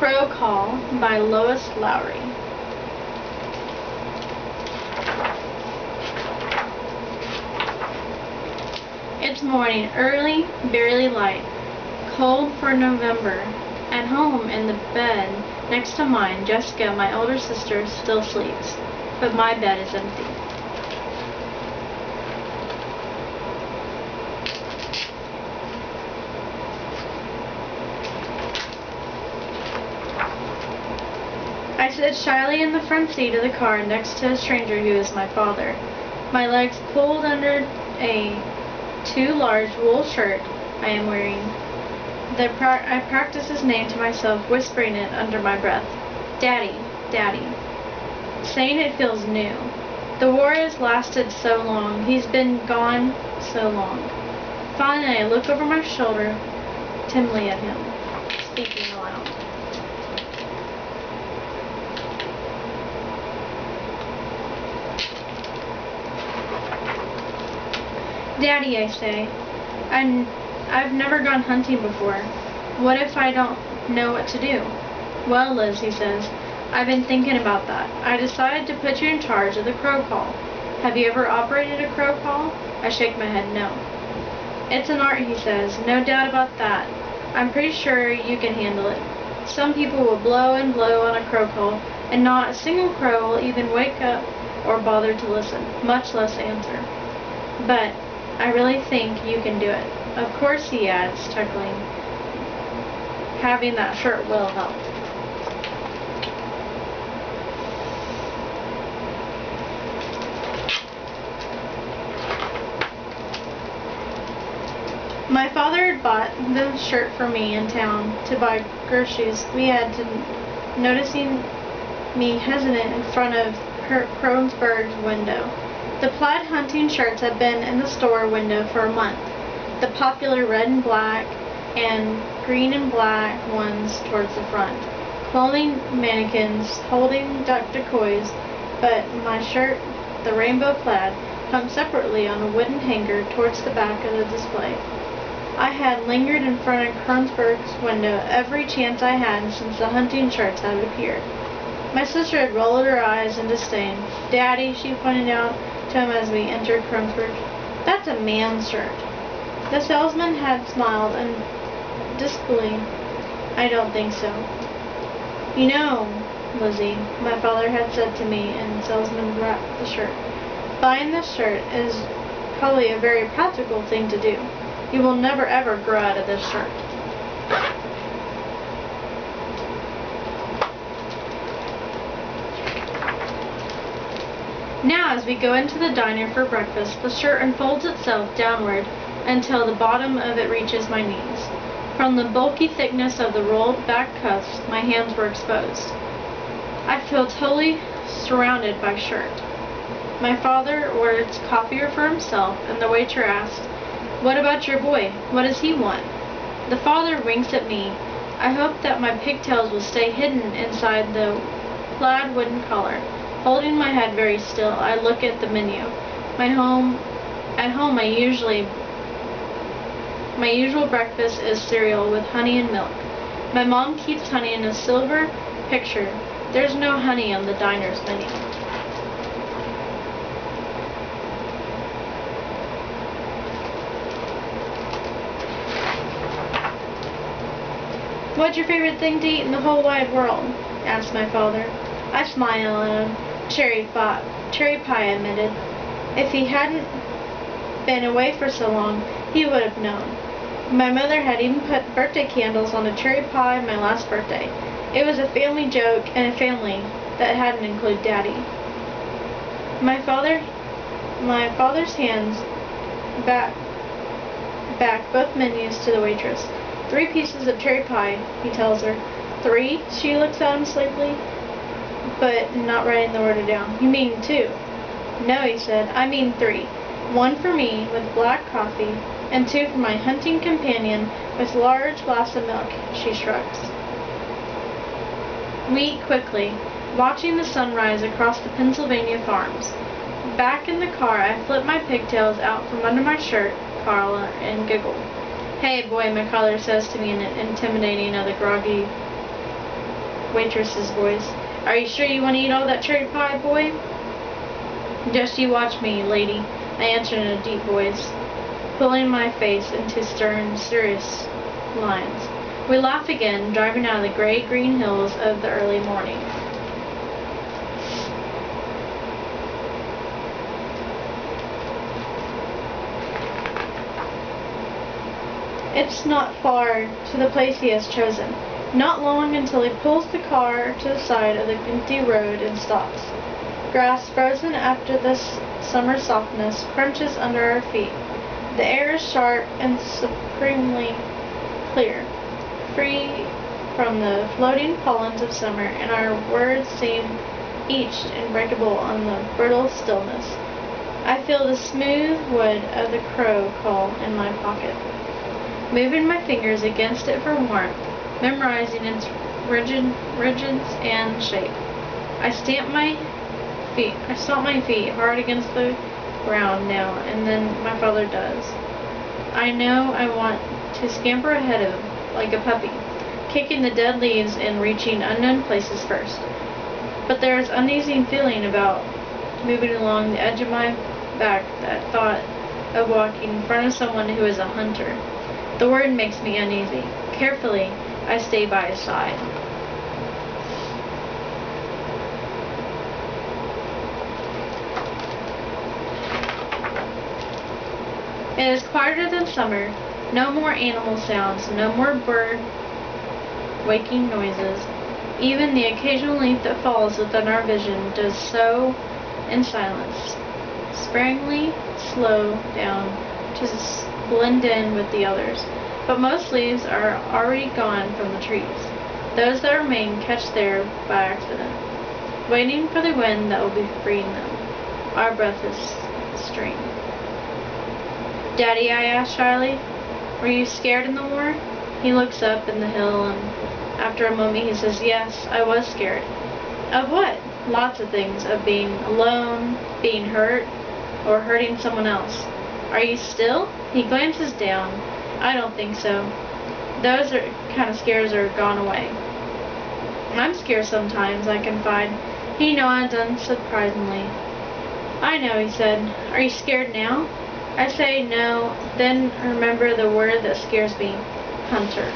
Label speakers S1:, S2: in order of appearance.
S1: Crow Call by Lois Lowry. It's morning, early, barely light, cold for November. At home in the bed next to mine, Jessica, my older sister, still sleeps, but my bed is empty. I sit shyly in the front seat of the car next to a stranger who is my father, my legs pulled under a too large wool shirt I am wearing. I practice his name to myself, whispering it under my breath. Daddy, Daddy. Saying it feels new. The war has lasted so long. He's been gone so long. Finally, I look over my shoulder timidly at him, speaking aloud. Daddy, I say, I've never gone hunting before. What if I don't know what to do? Well, Liz, he says, I've been thinking about that. I decided to put you in charge of the crow call. Have you ever operated a crow call? I shake my head no. It's an art, he says, no doubt about that. I'm pretty sure you can handle it. Some people will blow and blow on a crow call, and not a single crow will even wake up or bother to listen, much less answer. But I really think you can do it. Of course, he adds, chuckling. Having that shirt will help. My father had bought the shirt for me in town to buy groceries. We had to noticing me hesitant in front of Kronsberg's window. The plaid hunting shirts had been in the store window for a month. The popular red and black and green and black ones towards the front. Clothing mannequins holding duck decoys, but my shirt, the rainbow plaid, hung separately on a wooden hanger towards the back of the display. I had lingered in front of Kronsberg's window every chance I had since the hunting shirts had appeared. My sister had rolled her eyes in disdain. Daddy, she pointed out to him as we entered Kronsberg, that's a man's shirt. The salesman had smiled and disbelieved. I don't think so. You know, Lizzie, my father had said to me, and the salesman wrapped the shirt. Buying this shirt is probably a very practical thing to do. You will never ever grow out of this shirt. Now, as we go into the diner for breakfast, the shirt unfolds itself downward until the bottom of it reaches my knees. From the bulky thickness of the rolled back cuffs, my hands were exposed. I feel totally surrounded by shirt. My father orders coffee for himself, and the waiter asks, "What about your boy? What does he want?" The father winks at me. I hope that my pigtails will stay hidden inside the plaid wooden collar. Holding my head very still, I look at the menu. At home, my usual breakfast is cereal with honey and milk. My mom keeps honey in a silver pitcher. There's no honey on the diner's menu. What's your favorite thing to eat in the whole wide world? Asked my father. I smile at him. Cherry pie, I admitted. If he hadn't been away for so long, he would have known. My mother had even put birthday candles on a cherry pie on my last birthday. It was a family joke and a family that hadn't included Daddy. My father's hands back both menus to the waitress. 3 pieces of cherry pie, he tells her. 3? She looks at him sleepily, but not writing the order down. You mean 2? No, he said, I mean 3. 1 for me with black coffee, and 2 for my hunting companion with large glass of milk, she shrugs. We eat quickly, watching the sunrise across the Pennsylvania farms. Back in the car, I flip my pigtails out from under my shirt collar and giggle. Hey, boy, my father says to me in an intimidating of the groggy waitress's voice. Are you sure you want to eat all that cherry pie, boy? Just you watch me, lady, I answered in a deep voice, pulling my face into stern, serious lines. We laughed again, driving out of the gray-green hills of the early morning. It's not far to the place he has chosen. Not long until he pulls the car to the side of the empty road and stops. Grass, frozen after this summer softness, crunches under our feet. The air is sharp and supremely clear, free from the floating pollens of summer, and our words seem etched and breakable on the brittle stillness. I feel the smooth wood of the crow call in my pocket, moving my fingers against it for warmth, memorizing its ridges and shape. I stomp my feet hard against the ground now, and then my father does. I know I want to scamper ahead of him, like a puppy, kicking the dead leaves and reaching unknown places first. But there is uneasy feeling about moving along the edge of my back, that thought of walking in front of someone who is a hunter. The word makes me uneasy. Carefully, I stay by his side. It is quieter than summer. No more animal sounds, no more bird waking noises. Even the occasional leaf that falls within our vision does so in silence, sparingly slow down to blend in with the others. But most leaves are already gone from the trees. Those that remain catch there by accident, waiting for the wind that will be freeing them. Our breath is strained. Daddy, I asked shyly, were you scared in the war? He looks up in the hill, and after a moment he says, yes, I was scared. Of what? Lots of things. Of being alone, being hurt, or hurting someone else. Are you still? He glances down. I don't think so. Those kind of scares are gone away. I'm scared sometimes, I confide. He nods unsurprisingly. I know, he said. Are you scared now? I say no, then remember the word that scares me. Hunter.